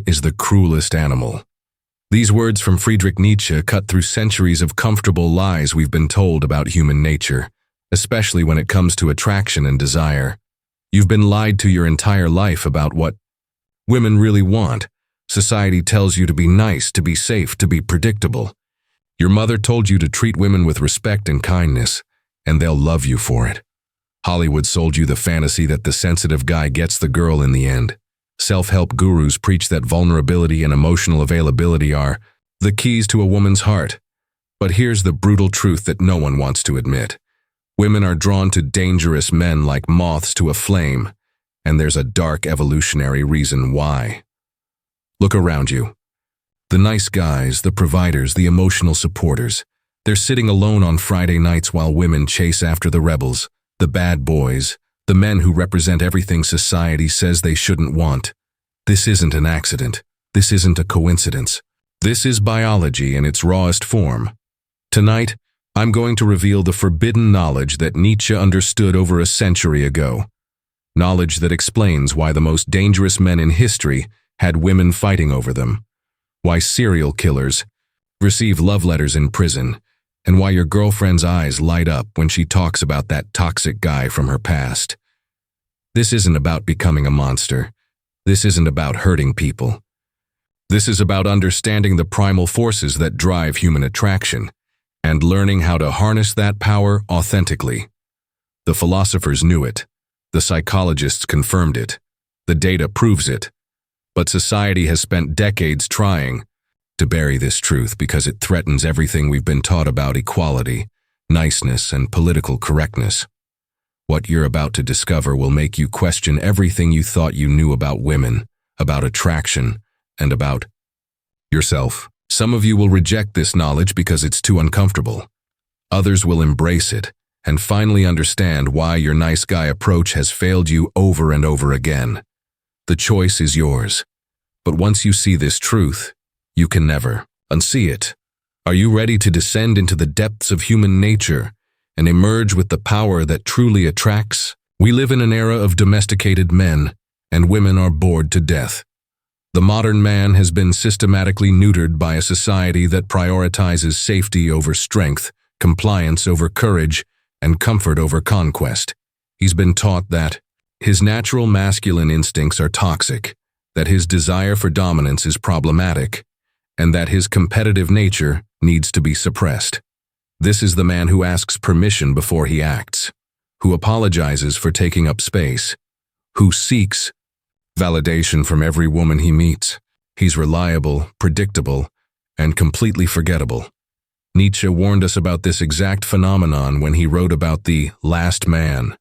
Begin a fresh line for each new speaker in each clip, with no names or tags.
is the cruelest animal. These words from Friedrich Nietzsche cut through centuries of comfortable lies we've been told about human nature, especially when it comes to attraction and desire. You've been lied to your entire life about what women really want. Society tells you to be nice, to be safe, to be predictable. Your mother told you to treat women with respect and kindness, and they'll love you for it. Hollywood sold you the fantasy that the sensitive guy gets the girl in the end. Self-help gurus preach that vulnerability and emotional availability are the keys to a woman's heart. But here's the brutal truth that no one wants to admit. Women are drawn to dangerous men like moths to a flame, and there's a dark evolutionary reason why. Look around you. The nice guys, the providers, the emotional supporters, they're sitting alone on Friday nights while women chase after the rebels, the bad boys, the men who represent everything society says they shouldn't want. This isn't an accident. This isn't a coincidence. This is biology in its rawest form. Tonight, I'm going to reveal the forbidden knowledge that Nietzsche understood over a century ago. Knowledge that explains why the most dangerous men in history had women fighting over them, why serial killers receive love letters in prison, and why your girlfriend's eyes light up when she talks about that toxic guy from her past. This isn't about becoming a monster. This isn't about hurting people. This is about understanding the primal forces that drive human attraction and learning how to harness that power authentically. The philosophers knew it. The psychologists confirmed it. The data proves it. But society has spent decades trying to bury this truth because it threatens everything we've been taught about equality, niceness, and political correctness. What you're about to discover will make you question everything you thought you knew about women, about attraction, and about yourself. Some of you will reject this knowledge because it's too uncomfortable. Others will embrace it and finally understand why your nice guy approach has failed you over and over again. The choice is yours. But once you see this truth, you can never unsee it. Are you ready to descend into the depths of human nature and emerge with the power that truly attracts? We live in an era of domesticated men, and women are bored to death. The modern man has been systematically neutered by a society that prioritizes safety over strength, compliance over courage, and comfort over conquest. He's been taught that his natural masculine instincts are toxic, that his desire for dominance is problematic, and that his competitive nature needs to be suppressed. This is the man who asks permission before he acts, who apologizes for taking up space, who seeks validation from every woman he meets. He's reliable, predictable, and completely forgettable. Nietzsche warned us about this exact phenomenon when he wrote about the last man,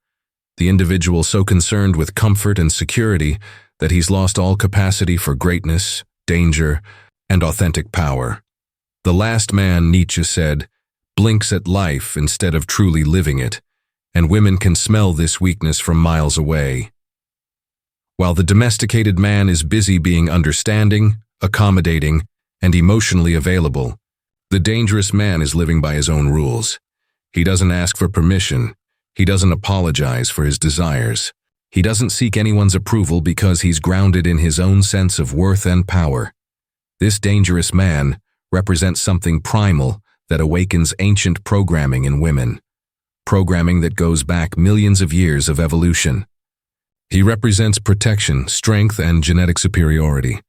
the individual so concerned with comfort and security that he's lost all capacity for greatness, danger, and authentic power. The last man, Nietzsche said, blinks at life instead of truly living it, and women can smell this weakness from miles away. While the domesticated man is busy being understanding, accommodating, and emotionally available, the dangerous man is living by his own rules. He doesn't ask for permission. He doesn't apologize for his desires. He doesn't seek anyone's approval because he's grounded in his own sense of worth and power. This dangerous man represents something primal that awakens ancient programming in women, programming that goes back millions of years of evolution. He represents protection, strength, and genetic superiority.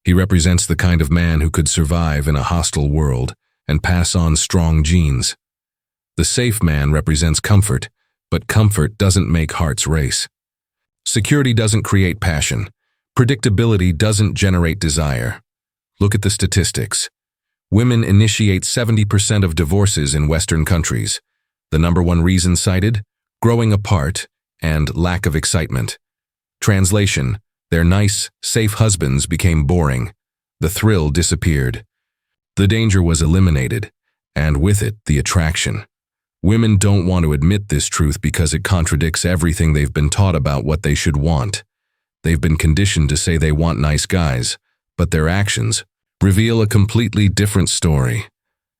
He represents the kind of man who could survive in a hostile world and pass on strong genes. The safe man represents comfort, but comfort doesn't make hearts race. Security doesn't create passion. Predictability doesn't generate desire. Look at the statistics. Women initiate 70% of divorces in Western countries. The number one reason cited? Growing apart and lack of excitement. Translation: their nice, safe husbands became boring. The thrill disappeared. The danger was eliminated, and with it, the attraction. Women don't want to admit this truth because it contradicts everything they've been taught about what they should want. They've been conditioned to say they want nice guys, but their actions reveal a completely different story.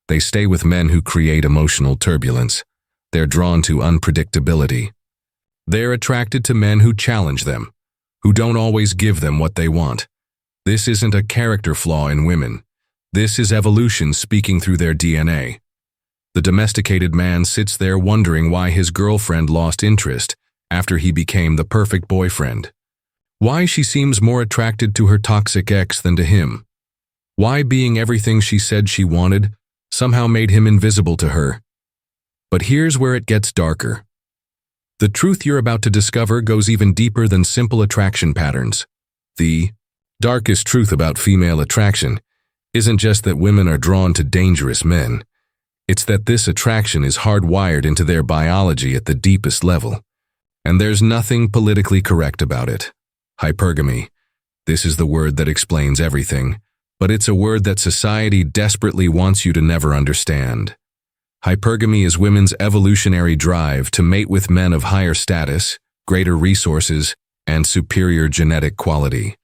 They stay with men who create emotional turbulence. They're drawn to unpredictability. They're attracted to men who challenge them, who don't always give them what they want. This isn't a character flaw in women. This is evolution speaking through their DNA. The domesticated man sits there wondering why his girlfriend lost interest after he became the perfect boyfriend. Why she seems more attracted to her toxic ex than to him. Why being everything she said she wanted somehow made him invisible to her. But here's where it gets darker. The truth you're about to discover goes even deeper than simple attraction patterns. The darkest truth about female attraction isn't just that women are drawn to dangerous men. It's that this attraction is hardwired into their biology at the deepest level. And there's nothing politically correct about it. Hypergamy. This is the word that explains everything, but it's a word that society desperately wants you to never understand. Hypergamy is women's evolutionary drive to mate with men of higher status, greater resources, and superior genetic quality.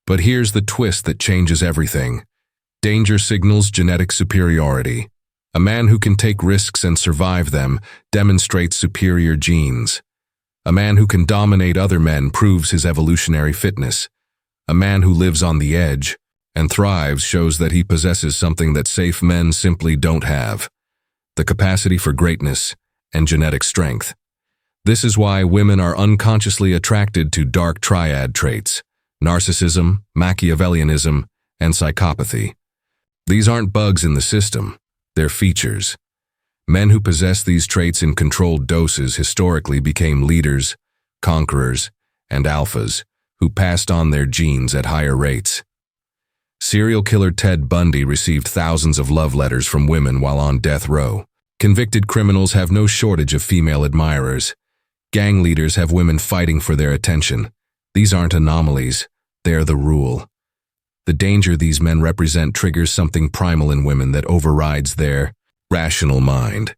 But here's the twist that changes everything. Danger signals genetic superiority. A man who can take risks and survive them demonstrates superior genes. A man who can dominate other men proves his evolutionary fitness. A man who lives on the edge and thrives shows that he possesses something that safe men simply don't have: the capacity for greatness and genetic strength. This is why women are unconsciously attracted to dark triad traits: narcissism, Machiavellianism, and psychopathy. These aren't bugs in the system, they're features. Men who possess these traits in controlled doses historically became leaders, conquerors, and alphas who passed on their genes at higher rates. Serial killer Ted Bundy received thousands of love letters from women while on death row. Convicted criminals have no shortage of female admirers. Gang leaders have women fighting for their attention. These aren't anomalies, they're the rule. The danger these men represent triggers something primal in women that overrides their rational mind.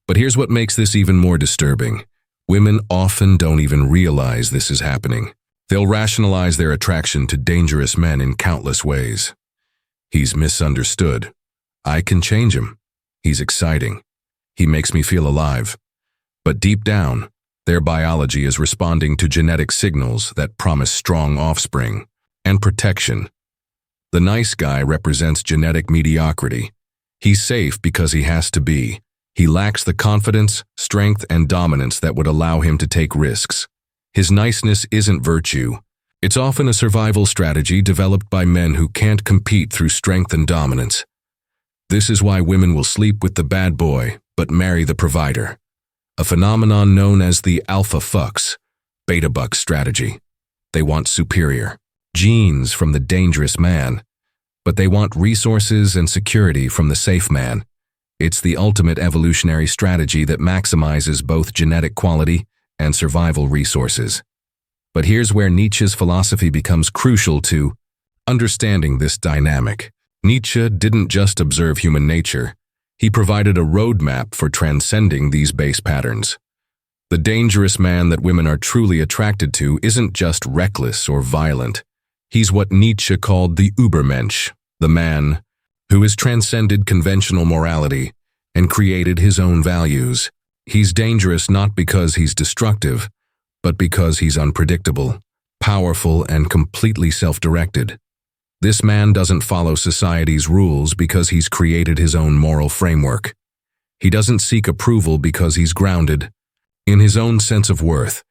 But here's what makes this even more disturbing. Women often don't even realize this is happening. They'll rationalize their attraction to dangerous men in countless ways. He's misunderstood. I can change him. He's exciting. He makes me feel alive. But deep down, their biology is responding to genetic signals that promise strong offspring and protection. The nice guy represents genetic mediocrity. He's safe because he has to be. He lacks the confidence, strength, and dominance that would allow him to take risks. His niceness isn't virtue. It's often a survival strategy developed by men who can't compete through strength and dominance. This is why women will sleep with the bad boy, but marry the provider. A phenomenon known as the alpha fucks, beta buck strategy. They want superior genes from the dangerous man, but they want resources and security from the safe man. It's the ultimate evolutionary strategy that maximizes both genetic quality and survival resources. But here's where Nietzsche's philosophy becomes crucial to understanding this dynamic. Nietzsche didn't just observe human nature. He provided a roadmap for transcending these base patterns. The dangerous man that women are truly attracted to isn't just reckless or violent. He's what Nietzsche called the Übermensch, the man who has transcended conventional morality and created his own values. He's dangerous not because he's destructive, but because he's unpredictable, powerful, and completely self-directed. This man doesn't follow society's rules because he's created his own moral framework. He doesn't seek approval because he's grounded in his own sense of worth.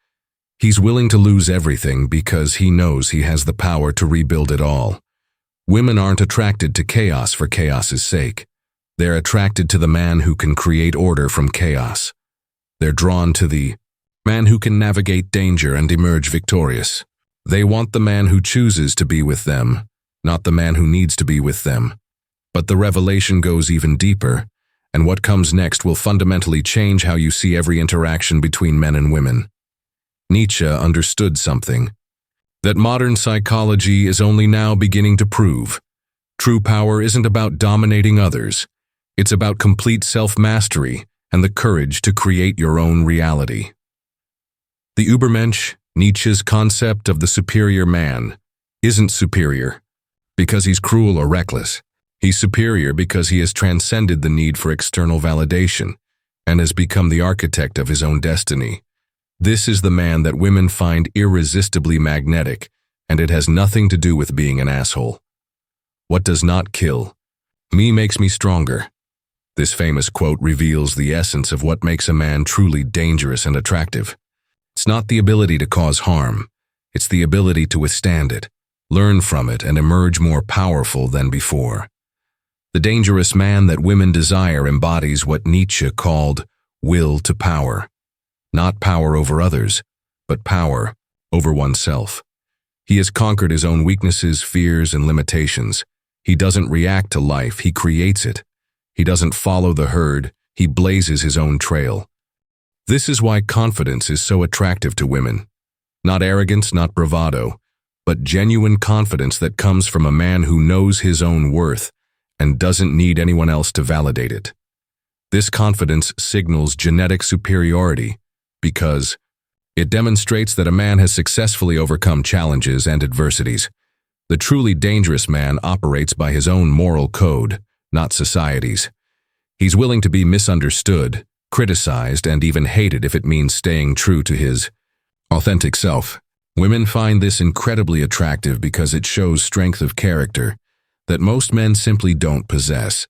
He's willing to lose everything because he knows he has the power to rebuild it all. Women aren't attracted to chaos for chaos's sake. They're attracted to the man who can create order from chaos. They're drawn to the man who can navigate danger and emerge victorious. They want the man who chooses to be with them, not the man who needs to be with them. But the revelation goes even deeper, and what comes next will fundamentally change how you see every interaction between men and women. Nietzsche understood something that modern psychology is only now beginning to prove. True power isn't about dominating others. It's about complete self-mastery and the courage to create your own reality. The Übermensch, Nietzsche's concept of the superior man, isn't superior because he's cruel or reckless. He's superior because he has transcended the need for external validation and has become the architect of his own destiny. This is the man that women find irresistibly magnetic and it has nothing to do with being an asshole. What does not kill me makes me stronger. This famous quote reveals the essence of what makes a man truly dangerous and attractive. It's not the ability to cause harm. It's the ability to withstand it, learn from it, and emerge more powerful than before. The dangerous man that women desire embodies what Nietzsche called will to power. Not power over others, but power over oneself. He has conquered his own weaknesses, fears, and limitations. He doesn't react to life, he creates it. He doesn't follow the herd, he blazes his own trail. This is why confidence is so attractive to women. Not arrogance, not bravado, but genuine confidence that comes from a man who knows his own worth and doesn't need anyone else to validate it. This confidence signals genetic superiority because it demonstrates that a man has successfully overcome challenges and adversities. The truly dangerous man operates by his own moral code, not society's. He's willing to be misunderstood, criticized, and even hated if it means staying true to his authentic self. Women find this incredibly attractive because it shows strength of character that most men simply don't possess.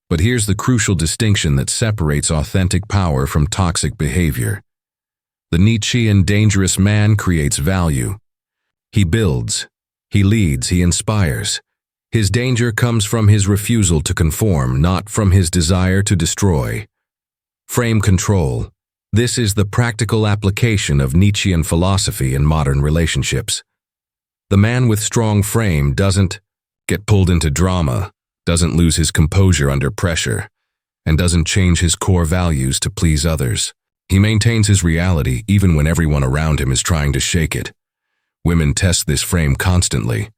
But here's the crucial distinction that separates authentic power from toxic behavior. The Nietzschean dangerous man creates value. He builds, he leads, he inspires. His danger comes from his refusal to conform, not from his desire to destroy. Frame control. This is the practical application of Nietzschean philosophy in modern relationships. The man with strong frame doesn't get pulled into drama, doesn't lose his composure under pressure, and doesn't change his core values to please others. He maintains his reality even when everyone around him is trying to shake it. Women test this frame constantly,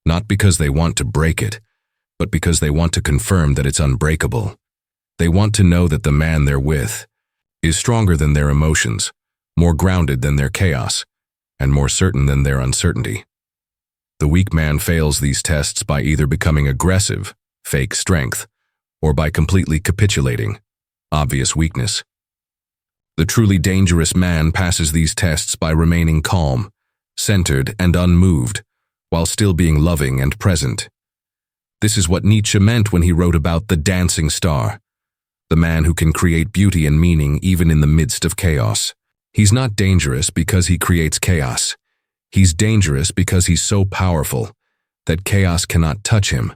not because they want to break it, but because they want to confirm that it's unbreakable. They want to know that the man they're with is stronger than their emotions, more grounded than their chaos, and more certain than their uncertainty. The weak man fails these tests by either becoming aggressive, fake strength, or by completely capitulating, obvious weakness. The truly dangerous man passes these tests by remaining calm, centered, and unmoved, while still being loving and present. This is what Nietzsche meant when he wrote about the dancing star, the man who can create beauty and meaning even in the midst of chaos. He's not dangerous because he creates chaos. He's dangerous because he's so powerful that chaos cannot touch him.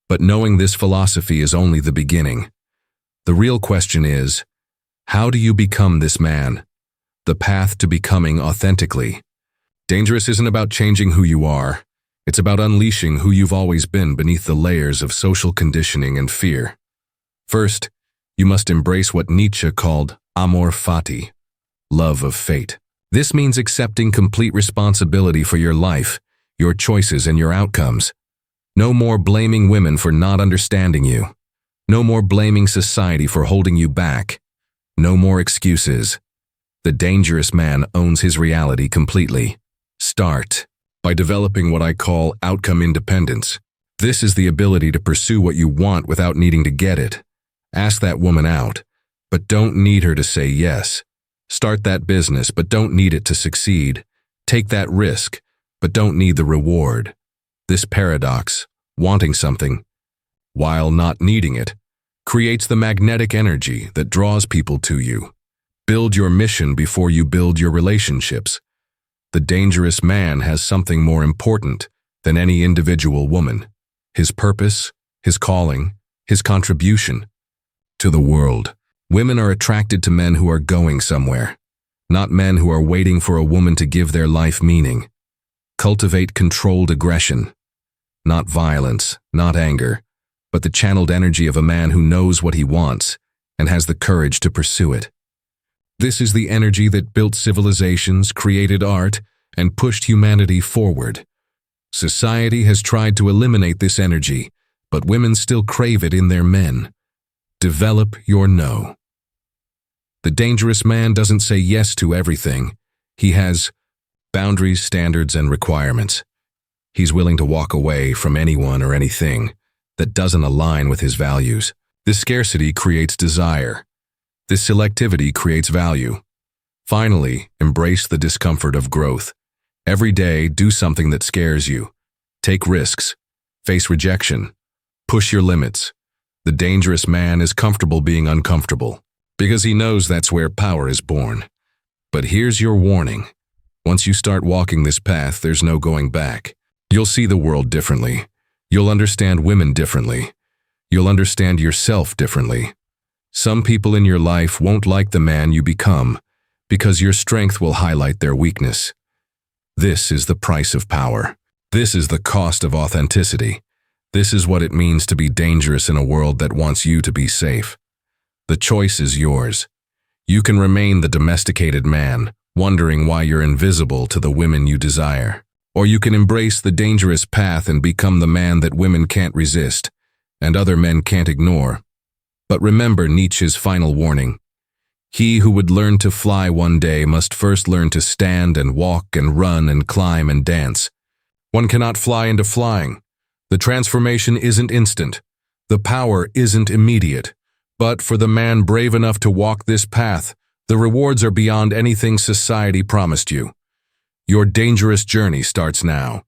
But knowing this philosophy is only the beginning. The real question is, how do you become this man? The path to becoming authentically. Dangerous isn't about changing who you are. It's about unleashing who you've always been beneath the layers of social conditioning and fear. First, you must embrace what Nietzsche called amor fati, love of fate. This means accepting complete responsibility for your life, your choices, and your outcomes. No more blaming women for not understanding you. No more blaming society for holding you back. No more excuses. The dangerous man owns his reality completely. Start by developing what I call outcome independence. This is the ability to pursue what you want without needing to get it. Ask that woman out, but don't need her to say yes. Start that business, but don't need it to succeed. Take that risk, but don't need the reward. This paradox, wanting something, while not needing it, creates the magnetic energy that draws people to you. Build your mission before you build your relationships. The dangerous man has something more important than any individual woman: his purpose, his calling, his contribution to the world. Women are attracted to men who are going somewhere, not men who are waiting for a woman to give their life meaning. Cultivate controlled aggression, not violence, not anger, but the channeled energy of a man who knows what he wants and has the courage to pursue it. This is the energy that built civilizations, created art, and pushed humanity forward. Society has tried to eliminate this energy, but women still crave it in their men. Develop your no. The dangerous man doesn't say yes to everything. He has boundaries, standards, and requirements. He's willing to walk away from anyone or anything that doesn't align with his values. This scarcity creates desire. This selectivity creates value. Finally, embrace the discomfort of growth. Every day, do something that scares you. Take risks. Face rejection. Push your limits. The dangerous man is comfortable being uncomfortable, because he knows that's where power is born. But here's your warning. Once you start walking this path, there's no going back. You'll see the world differently. You'll understand women differently. You'll understand yourself differently. Some people in your life won't like the man you become, because your strength will highlight their weakness. This is the price of power. This is the cost of authenticity. This is what it means to be dangerous in a world that wants you to be safe. The choice is yours. You can remain the domesticated man, wondering why you're invisible to the women you desire. Or you can embrace the dangerous path and become the man that women can't resist, and other men can't ignore. But remember Nietzsche's final warning. He who would learn to fly one day must first learn to stand and walk and run and climb and dance. One cannot fly into flying. The transformation isn't instant. The power isn't immediate. But for the man brave enough to walk this path, the rewards are beyond anything society promised you. Your dangerous journey starts now.